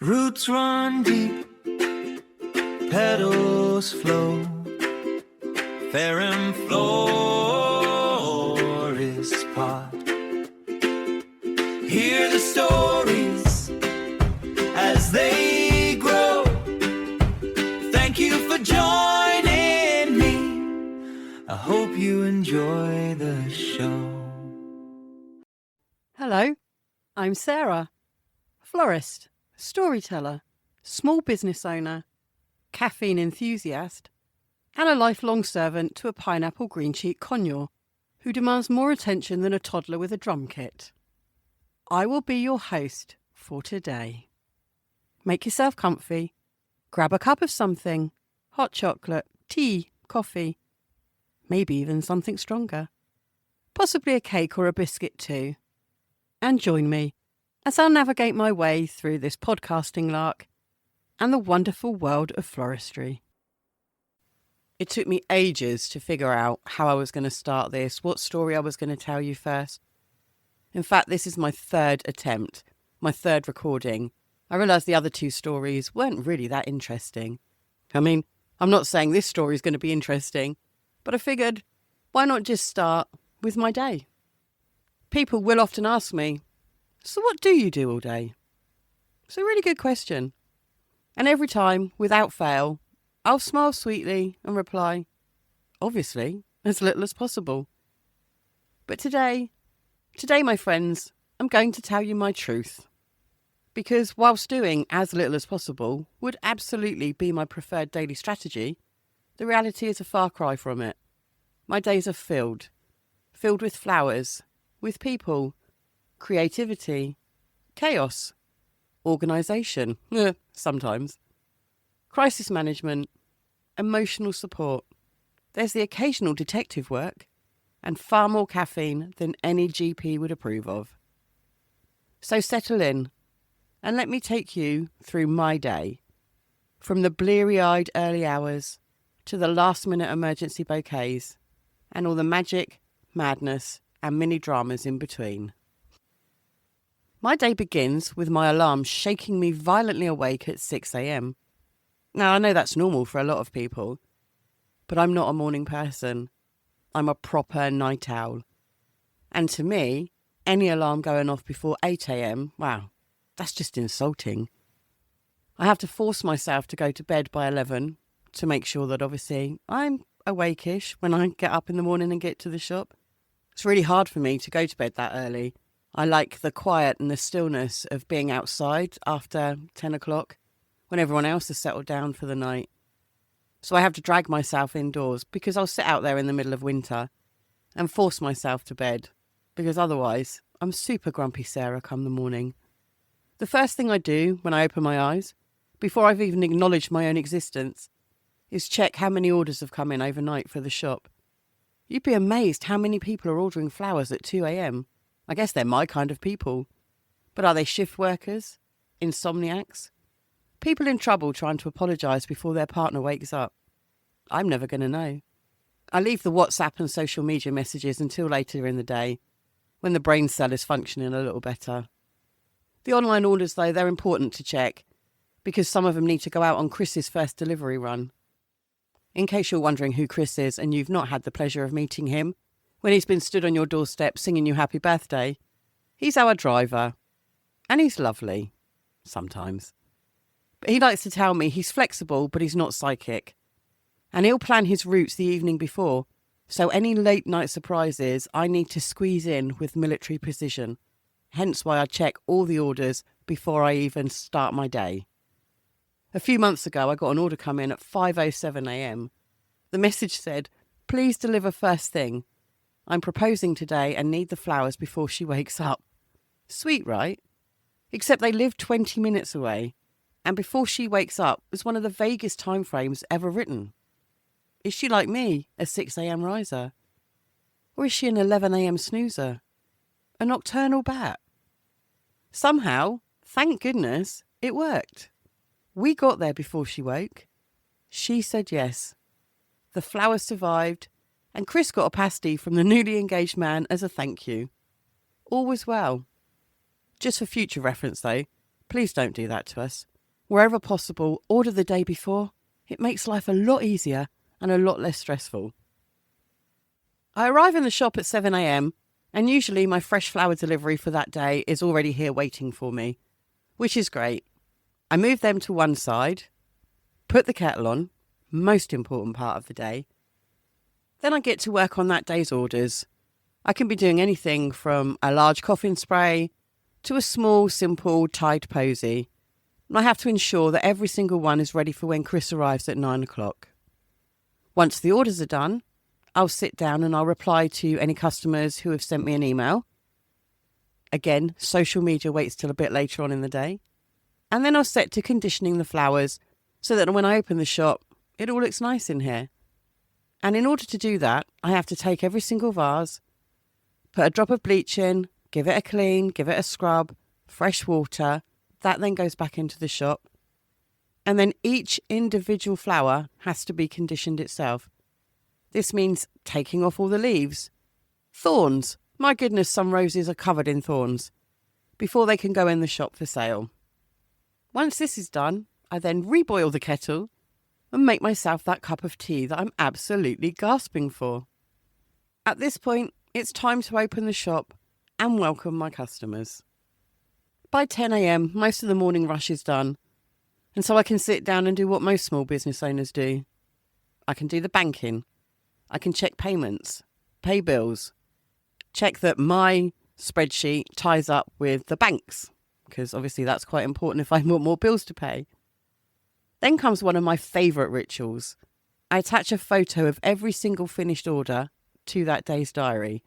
Roots run deep, petals flow, fair and florist part. Hear the stories as they grow. Thank you for joining me. I hope you enjoy the show. Hello, I'm Sarah, florist, storyteller, small business owner, caffeine enthusiast, and a lifelong servant to a pineapple green-cheek conure who demands more attention than a toddler with a drum kit. I will be your host for today. Make yourself comfy, grab a cup of something, hot chocolate, tea, coffee, maybe even something stronger, possibly a cake or a biscuit too, and join me as I'll navigate my way through this podcasting lark and the wonderful world of floristry. It took me ages to figure out how I was going to start this, what story I was going to tell you first. In fact, this is my third attempt, my third recording. I realised the other two stories weren't really that interesting. I mean, I'm not saying this story is going to be interesting, but I figured, why not just start with my day? People will often ask me, so what do you do all day? It's a really good question. And every time, without fail, I'll smile sweetly and reply, obviously, as little as possible. But today, my friends, I'm going to tell you my truth. Because whilst doing as little as possible would absolutely be my preferred daily strategy, the reality is a far cry from it. My days are filled with flowers, with people, creativity, chaos, organisation, sometimes, crisis management, emotional support. There's the occasional detective work, and far more caffeine than any GP would approve of. So settle in, and let me take you through my day, from the bleary-eyed early hours to the last-minute emergency bouquets, and all the magic, madness, and mini-dramas in between. My day begins with my alarm shaking me violently awake at 6 a.m. Now, I know that's normal for a lot of people, but I'm not a morning person. I'm a proper night owl. And to me, any alarm going off before 8 a.m, wow, that's just insulting. I have to force myself to go to bed by 11 to make sure that obviously I'm awake-ish when I get up in the morning and get to the shop. It's really hard for me to go to bed that early. I like the quiet and the stillness of being outside after 10 o'clock when everyone else has settled down for the night. So I have to drag myself indoors because I'll sit out there in the middle of winter and force myself to bed because otherwise I'm super grumpy Sarah come the morning. The first thing I do when I open my eyes, before I've even acknowledged my own existence, is check how many orders have come in overnight for the shop. You'd be amazed how many people are ordering flowers at 2 a.m. I guess they're my kind of people. But are they shift workers? Insomniacs? People in trouble trying to apologise before their partner wakes up? I'm never going to know. I leave the WhatsApp and social media messages until later in the day, when the brain cell is functioning a little better. The online orders, though, they're important to check, because some of them need to go out on Chris's first delivery run. In case you're wondering who Chris is and you've not had the pleasure of meeting him, when he's been stood on your doorstep singing you happy birthday, he's our driver. And he's lovely. Sometimes. But he likes to tell me he's flexible, but he's not psychic. And he'll plan his routes the evening before, so any late night surprises I need to squeeze in with military precision. Hence why I check all the orders before I even start my day. A few months ago, I got an order come in at 5:07 a.m. The message said, please deliver first thing. I'm proposing today and need the flowers before she wakes up. Sweet, right? Except they live 20 minutes away, and before she wakes up was one of the vaguest time frames ever written. Is she like me, a 6 a.m. riser? Or is she an 11 a.m. snoozer? A nocturnal bat? Somehow, thank goodness, it worked. We got there before she woke. She said yes. The flowers survived, and Chris got a pasty from the newly engaged man as a thank you. All was well. Just for future reference, though, Please don't do that to us. Wherever possible, order the day before. It makes life a lot easier and a lot less stressful. I arrive in the shop at 7 a.m. and usually my fresh flower delivery for that day is already here waiting for me, which is great. I move them to one side, put the kettle on, most important part of the day. Then I get to work on that day's orders. I can be doing anything from a large coffin spray to a small, simple, Tide posy. And I have to ensure that every single one is ready for when Chris arrives at 9 o'clock. Once the orders are done, I'll sit down and I'll reply to any customers who have sent me an email. Again, social media waits till a bit later on in the day. And then I'll set to conditioning the flowers so that when I open the shop, it all looks nice in here. And in order to do that, I have to take every single vase, put a drop of bleach in, give it a clean, give it a scrub, fresh water. That then goes back into the shop. And then each individual flower has to be conditioned itself. This means taking off all the leaves. Thorns. My goodness, some roses are covered in thorns before they can go in the shop for sale. Once this is done, I then reboil the kettle and make myself that cup of tea that I'm absolutely gasping for. At this point, it's time to open the shop and welcome my customers. By 10 a.m, most of the morning rush is done, and so I can sit down and do what most small business owners do. I can do the banking. I can check payments, pay bills, check that my spreadsheet ties up with the bank's, because obviously that's quite important if I want more bills to pay. Then comes one of my favourite rituals. I attach a photo of every single finished order to that day's diary.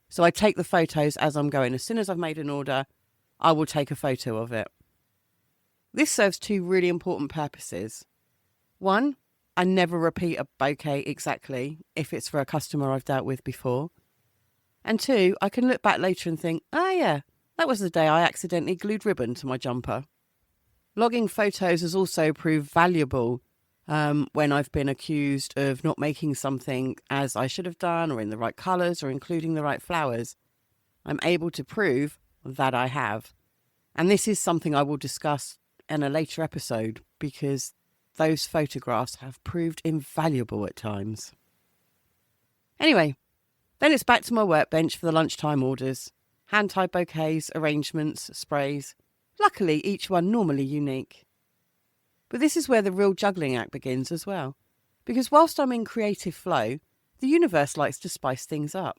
So I take the photos as I'm going. As soon as I've made an order, I will take a photo of it. This serves two really important purposes. One, I never repeat a bouquet exactly if it's for a customer I've dealt with before. And two, I can look back later and think, oh yeah, that was the day I accidentally glued ribbon to my jumper. Logging photos has also proved valuable when I've been accused of not making something as I should have done or in the right colours or including the right flowers. I'm able to prove that I have. And this is something I will discuss in a later episode because those photographs have proved invaluable at times. Anyway, then it's back to my workbench for the lunchtime orders. Hand-tied bouquets, arrangements, sprays. Luckily, each one normally unique. But this is where the real juggling act begins as well. Because whilst I'm in creative flow, the universe likes to spice things up.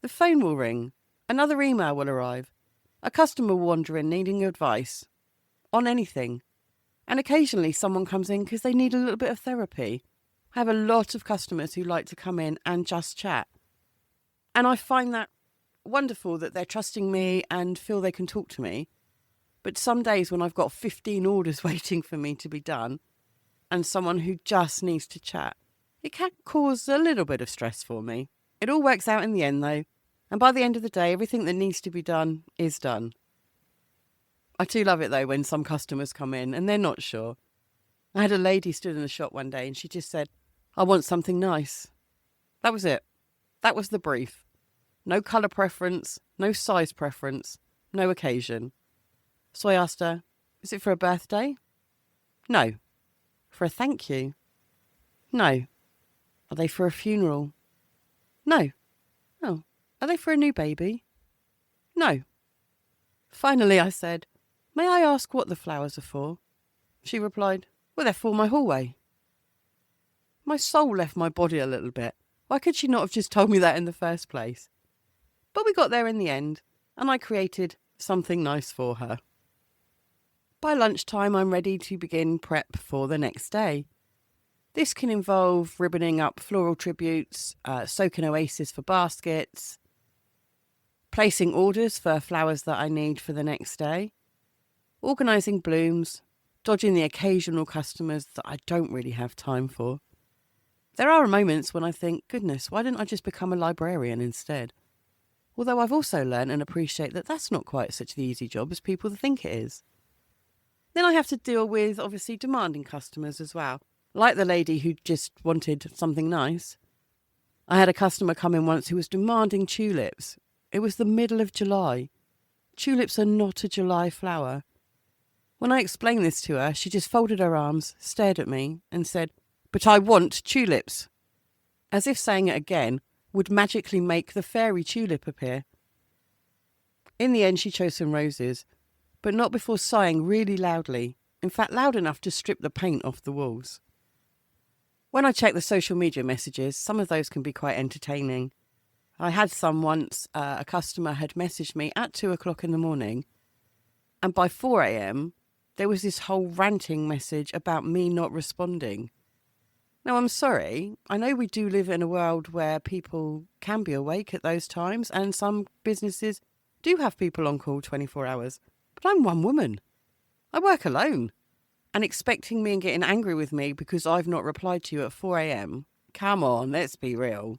The phone will ring. Another email will arrive. A customer will wander in needing advice on anything. And occasionally someone comes in because they need a little bit of therapy. I have a lot of customers who like to come in and just chat. And I find that wonderful that they're trusting me and feel they can talk to me. But some days when I've got 15 orders waiting for me to be done and someone who just needs to chat, it can cause a little bit of stress for me. It all works out in the end though. And by the end of the day, everything that needs to be done is done. I do love it though when some customers come in and they're not sure. I had a lady stood in the shop one day and she just said, I want something nice. That was it. That was the brief. No colour preference, no size preference, no occasion. So I asked her, is it for a birthday? No. For a thank you? No. Are they for a funeral? No. Oh, are they for a new baby? No. Finally I said, may I ask what the flowers are for? She replied, well, they're for my hallway. My soul left my body a little bit. Why could she not have just told me that in the first place? But we got there in the end, and I created something nice for her. By lunchtime, I'm ready to begin prep for the next day. This can involve ribboning up floral tributes, soaking oasis for baskets, placing orders for flowers that I need for the next day, organising blooms, dodging the occasional customers that I don't really have time for. There are moments when I think, goodness, why didn't I just become a librarian instead? Although I've also learned and appreciate that that's not quite such an easy job as people think it is. Then I have to deal with, obviously, demanding customers as well. Like the lady who just wanted something nice. I had a customer come in once who was demanding tulips. It was the middle of July. Tulips are not a July flower. When I explained this to her, she just folded her arms, stared at me and said, "But I want tulips." As if saying it again would magically make the fairy tulip appear. In the end, she chose some roses, but not before sighing really loudly, in fact loud enough to strip the paint off the walls. When I check the social media messages, some of those can be quite entertaining. I had some once, a customer had messaged me at 2 o'clock in the morning, and by 4 a.m, there was this whole ranting message about me not responding. Now, I'm sorry, I know we do live in a world where people can be awake at those times, and some businesses do have people on call 24 hours, but I'm one woman. I work alone. And expecting me and getting angry with me because I've not replied to you at 4 a.m? Come on, let's be real.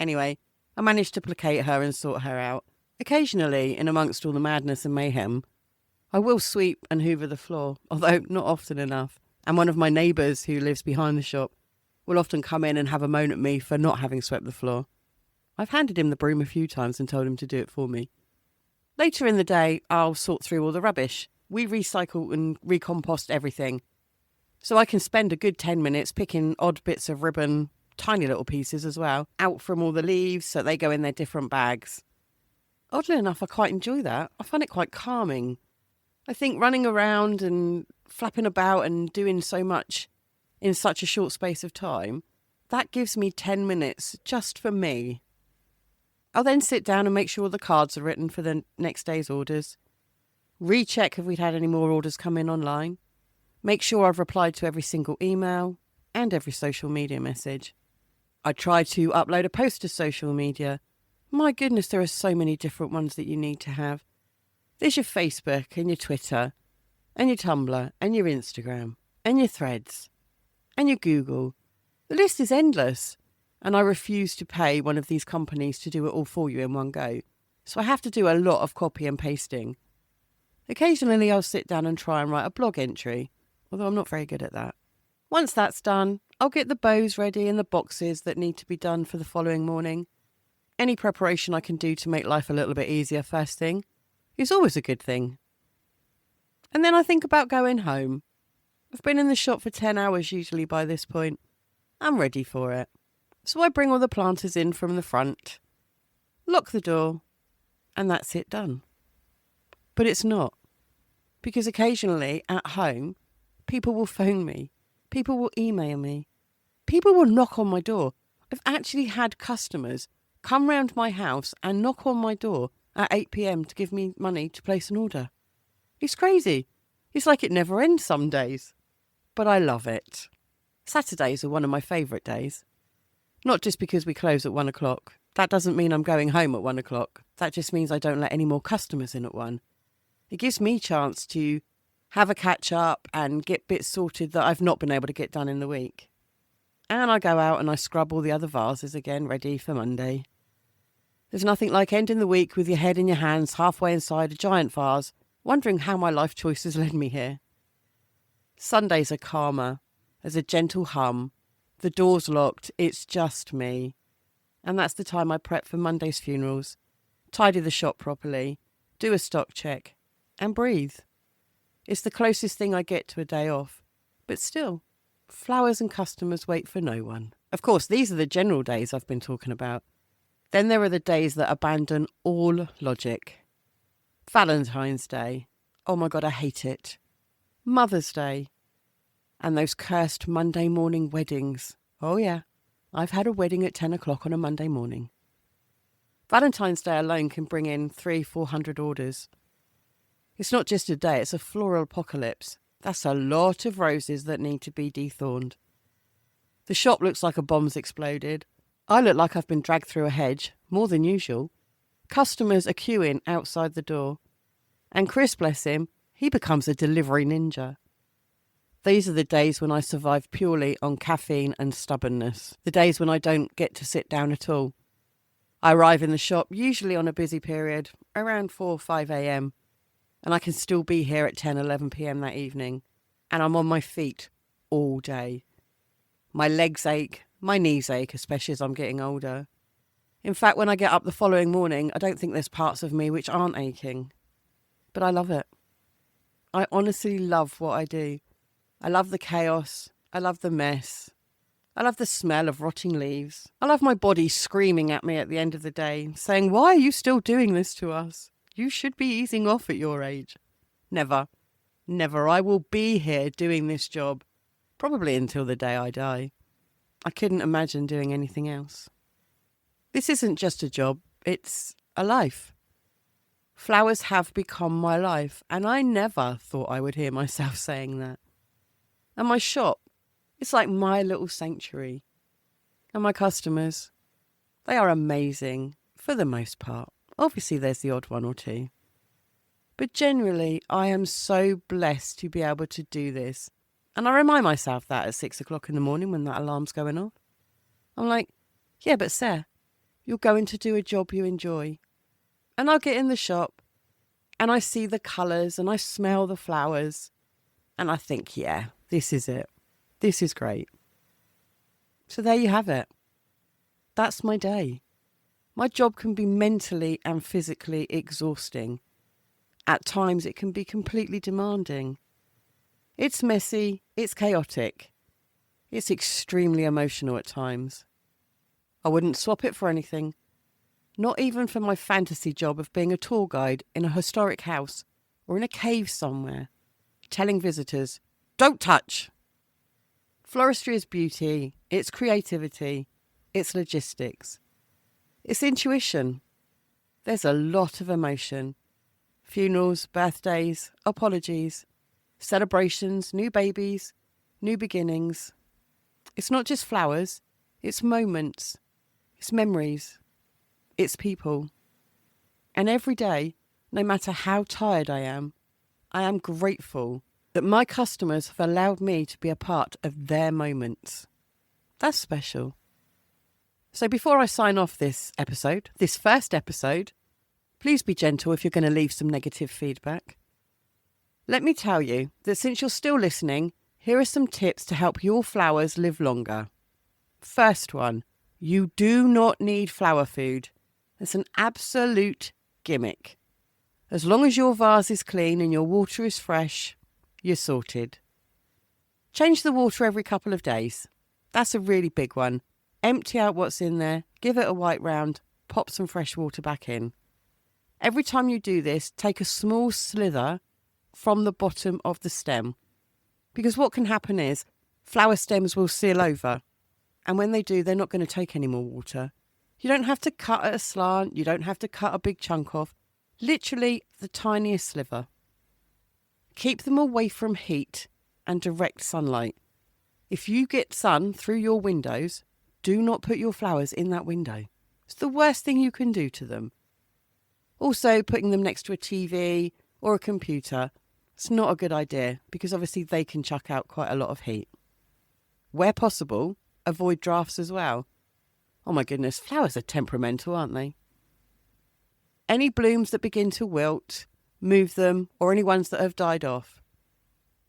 Anyway, I managed to placate her and sort her out. Occasionally, in amongst all the madness and mayhem, I will sweep and hoover the floor, although not often enough. And one of my neighbours who lives behind the shop will often come in and have a moan at me for not having swept the floor. I've handed him the broom a few times and told him to do it for me. Later in the day, I'll sort through all the rubbish. We recycle and recompost everything. So I can spend a good 10 minutes picking odd bits of ribbon, tiny little pieces as well, out from all the leaves so they go in their different bags. Oddly enough, I quite enjoy that. I find it quite calming. I think running around and flapping about and doing so much in such a short space of time, that gives me 10 minutes just for me. I'll then sit down and make sure all the cards are written for the next day's orders. Recheck if we'd had any more orders come in online. Make sure I've replied to every single email and every social media message. I try to upload a post to social media. My goodness, there are so many different ones that you need to have. There's your Facebook and your Twitter and your Tumblr and your Instagram and your Threads and your Google. The list is endless, and I refuse to pay one of these companies to do it all for you in one go. So I have to do a lot of copy and pasting. Occasionally I'll sit down and try and write a blog entry, although I'm not very good at that. Once that's done, I'll get the bows ready and the boxes that need to be done for the following morning. Any preparation I can do to make life a little bit easier first thing is always a good thing. And then I think about going home. I've been in the shop for 10 hours usually by this point. I'm ready for it. So I bring all the planters in from the front, lock the door, and that's it done. But it's not. Because occasionally at home, people will phone me. People will email me. People will knock on my door. I've actually had customers come round my house and knock on my door at 8 p.m. to give me money to place an order. It's crazy. It's like it never ends some days. But I love it. Saturdays are one of my favourite days. Not just because we close at 1 o'clock. That doesn't mean I'm going home at 1 o'clock. That just means I don't let any more customers in at 1. It gives me a chance to have a catch up and get bits sorted that I've not been able to get done in the week. And I go out and I scrub all the other vases again, ready for Monday. There's nothing like ending the week with your head in your hands halfway inside a giant vase, wondering how my life choices led me here. Sundays are calmer. There's a gentle hum. The door's locked. It's just me. And that's the time I prep for Monday's funerals, tidy the shop properly, do a stock check, and breathe. It's the closest thing I get to a day off. But still, flowers and customers wait for no one. Of course, these are the general days I've been talking about. Then there are the days that abandon all logic. Valentine's Day. Oh my God, I hate it. Mother's Day. And those cursed Monday morning weddings. Oh yeah, I've had a wedding at 10 o'clock on a Monday morning. Valentine's Day alone can bring in 300-400 orders. It's not just a day, it's a floral apocalypse. That's a lot of roses that need to be dethorned. The shop looks like a bomb's exploded. I look like I've been dragged through a hedge, more than usual. Customers are queuing outside the door. And Chris, bless him, he becomes a delivery ninja. These are the days when I survive purely on caffeine and stubbornness. The days when I don't get to sit down at all. I arrive in the shop, usually on a busy period, around 4 or 5 a.m. And I can still be here at 10, 11 p.m. that evening. And I'm on my feet all day. My legs ache, my knees ache, especially as I'm getting older. In fact, when I get up the following morning, I don't think there's parts of me which aren't aching. But I love it. I honestly love what I do. I love the chaos. I love the mess. I love the smell of rotting leaves. I love my body screaming at me at the end of the day, saying, "Why are you still doing this to us? You should be easing off at your age." Never. Never. I will be here doing this job, probably until the day I die. I couldn't imagine doing anything else. This isn't just a job, it's a life. Flowers have become my life, and I never thought I would hear myself saying that. And my shop, it's like my little sanctuary. And my customers, they are amazing for the most part. Obviously, there's the odd one or two. But generally, I am so blessed to be able to do this. And I remind myself that at 6 o'clock in the morning when that alarm's going off. I'm like, yeah, but Sarah, you're going to do a job you enjoy. And I'll get in the shop and I see the colours and I smell the flowers. And I think, yeah, this is it. This is great. So there you have it. That's my day. My job can be mentally and physically exhausting. At times it can be completely demanding. It's messy, it's chaotic. It's extremely emotional at times. I wouldn't swap it for anything. Not even for my fantasy job of being a tour guide in a historic house or in a cave somewhere, telling visitors, "Don't touch." Floristry is beauty, it's creativity, it's logistics, it's intuition. There's a lot of emotion. Funerals, birthdays, apologies, celebrations, new babies, new beginnings. It's not just flowers, it's moments, it's memories, it's people. And every day, no matter how tired I am grateful that my customers have allowed me to be a part of their moments. That's special. So before I sign off this episode, this first episode, please be gentle if you're going to leave some negative feedback. Let me tell you that since you're still listening, here are some tips to help your flowers live longer. First one, you do not need flower food. It's an absolute gimmick. As long as your vase is clean and your water is fresh, you're sorted. Change the water every couple of days. That's a really big one. Empty out what's in there, give it a wipe round, pop some fresh water back in. Every time you do this, take a small slither from the bottom of the stem. Because what can happen is flower stems will seal over. And when they do, they're not going to take any more water. You don't have to cut at a slant. You don't have to cut a big chunk off. Literally the tiniest sliver. Keep them away from heat and direct sunlight. If you get sun through your windows, do not put your flowers in that window. It's the worst thing you can do to them. Also, putting them next to a TV or a computer, it's not a good idea because obviously they can chuck out quite a lot of heat. Where possible, avoid drafts as well. Oh my goodness, flowers are temperamental, aren't they? Any blooms that begin to wilt, move them, or any ones that have died off.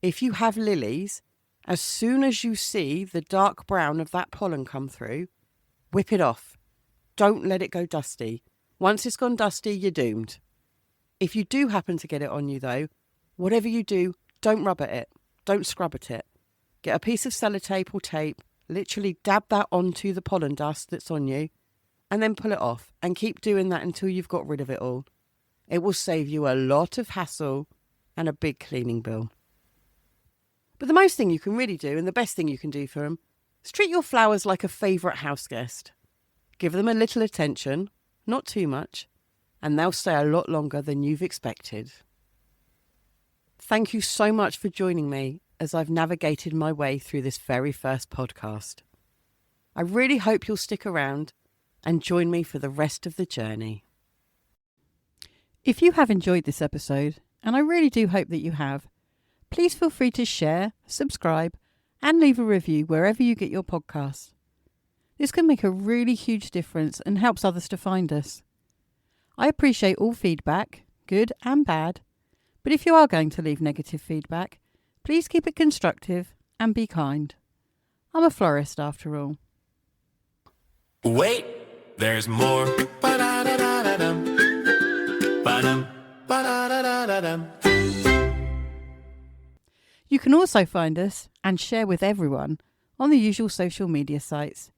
If you have lilies, as soon as you see the dark brown of that pollen come through, whip it off. Don't let it go dusty. Once it's gone dusty, you're doomed. If you do happen to get it on you though, whatever you do, don't rub at it. Don't scrub at it. Get a piece of sellotape or tape, literally dab that onto the pollen dust that's on you, and then pull it off and keep doing that until you've got rid of it all. It will save you a lot of hassle and a big cleaning bill. But the most thing you can really do, and the best thing you can do for them, is treat your flowers like a favourite house guest. Give them a little attention, not too much, and they'll stay a lot longer than you've expected. Thank you so much for joining me as I've navigated my way through this very first podcast. I really hope you'll stick around and join me for the rest of the journey. If you have enjoyed this episode, and I really do hope that you have, please feel free to share, subscribe, and leave a review wherever you get your podcasts. This can make a really huge difference and helps others to find us. I appreciate all feedback, good and bad, but if you are going to leave negative feedback, please keep it constructive and be kind. I'm a florist after all. Wait, there's more. Ba-da-da-da-da-dum. Ba-dum. Ba-da-da-da-da-dum. You can also find us and share with everyone on the usual social media sites: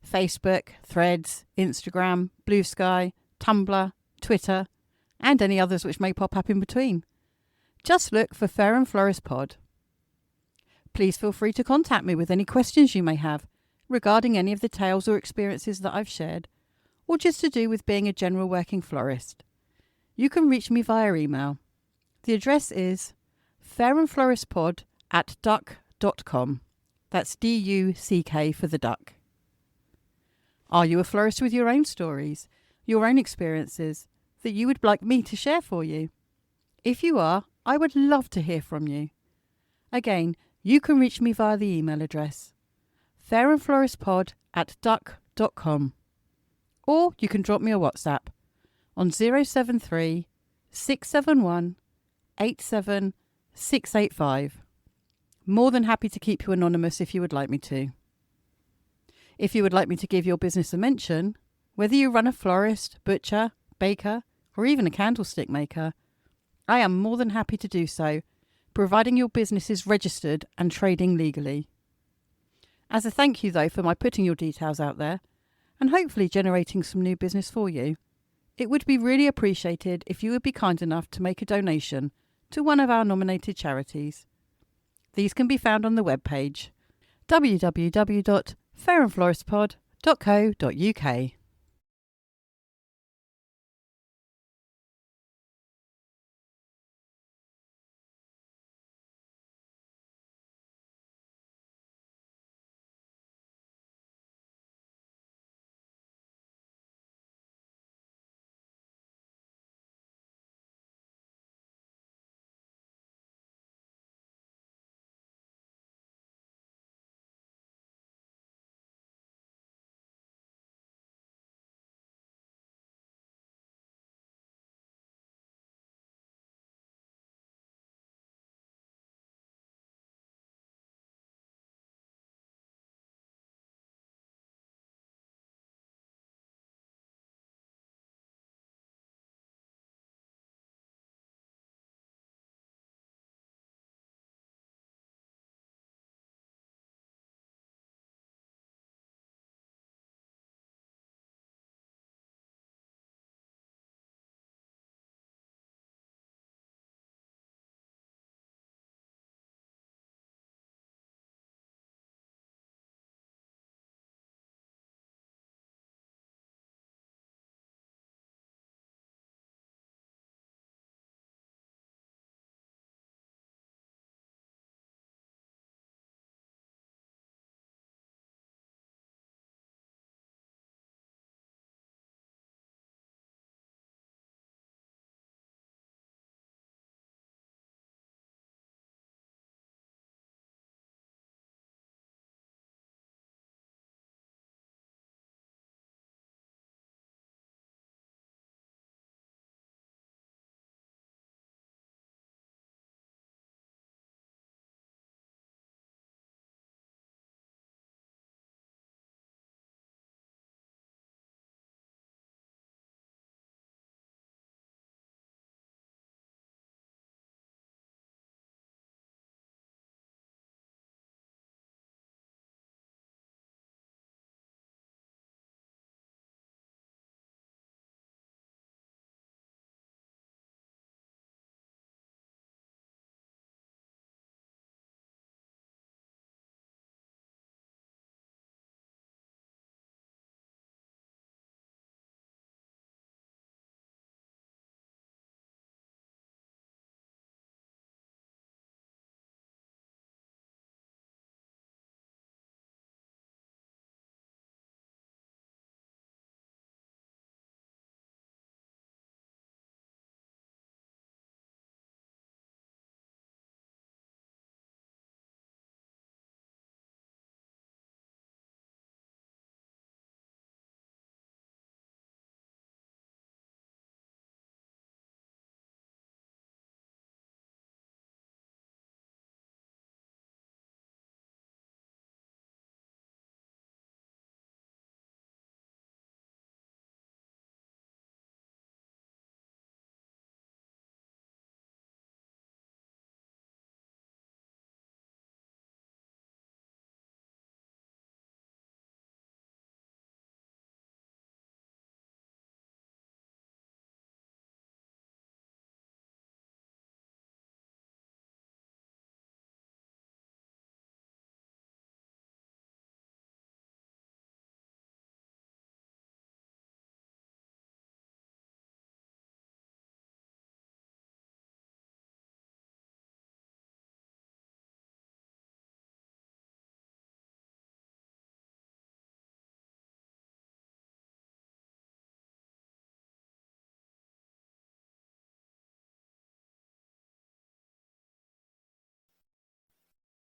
Facebook, Threads, Instagram, Blue Sky, Tumblr, Twitter, and any others which may pop up in between. Just look for Fair and Florist Pod. Please feel free to contact me with any questions you may have regarding any of the tales or experiences that I've shared, or just to do with being a general working florist. You can reach me via email. The address is fairandfloristpod@duck.com. That's DUCK for the duck. Are you a florist with your own stories, your own experiences that you would like me to share for you? If you are, I would love to hear from you. Again, you can reach me via the email address fairandfloristpod@duck.com, or you can drop me a WhatsApp on 073 671 87685. More than happy to keep you anonymous if you would like me to. If you would like me to give your business a mention, whether you run a florist, butcher, baker, or even a candlestick maker, I am more than happy to do so, providing your business is registered and trading legally. As a thank you, though, for my putting your details out there and hopefully generating some new business for you, it would be really appreciated if you would be kind enough to make a donation to one of our nominated charities. These can be found on the webpage www.fairandfloristpod.co.uk.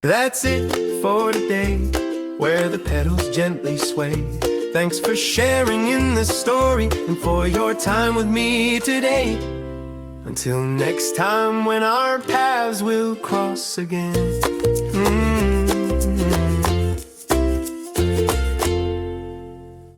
That's it for today, where the petals gently sway. Thanks for sharing in this story and for your time with me today. Until next time when our paths will cross again.